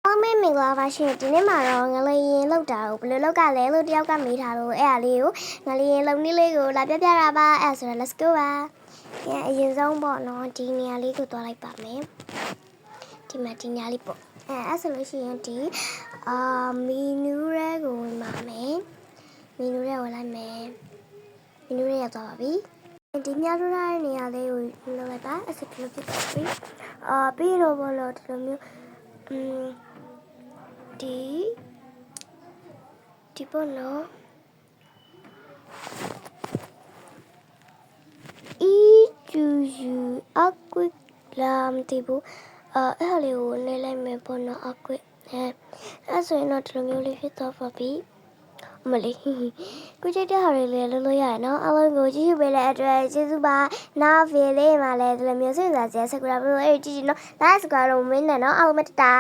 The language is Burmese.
မေမင်္ဂလာပါရှင်ဒီနေ့မှာတော့ငလျင်လောက်တာကိုဘယ်လိုလောက်ကလဲလို့တယောက်ကမေးထားလို့အဲ့အားလေးကိုငလျင်လုံနည်းလေးကိုလာပြပြတာပါအဲ့ဆိုတော့ let's go ပါအရင်ဆုံးပေါ့နော်ဒီနေရာလေးကိုသွားလိုက်ပါမယ်ဒီမှာဒီနေရာလေးပေါ့အဲ့ဆိုလို့ရှိရင်ဒီမီနူးရဲကိုဝင်ပါမယ်မီနူးရဲဝင်လိုက်မယ်မီနူးရဲရောက်သွားပါပြီဒီညထိုးထားတဲ့နေရာလေးကိုလောက်လိုက်ပါအဲ့ဆိုဒီလိုဖြစ်သွားပြီပြီးတော့ဘောလို့ဒီလိုမျိုးဒီပေါ့နော်EQU အကွစ်လာမသိဘူးအဲ့လေးကိုနေလိုက်မယ်ပေါ့နော်အကွစ်အဲ့ဆိုရင်တော့ဒီလိုမျိုးလေးဖြစ်သွားပါပြီမလေးကိုကြိုက်တဲ့ဟာတွေလည်းလုပ်လို့ရတယ်နော်အားလုံးကိုကြည့်ရှုပေးတဲ့အတွက်ကျေးဇူးပါနောက်ဗီဒီယိုလေးမှာလည်းဒီလိုမျိုးဆွေးနွေးကြဆက်ကြပါလို့အဲ့ကြည့်နော် like စကားတော့မင်းနဲ့နော်အားလုံးမတတာ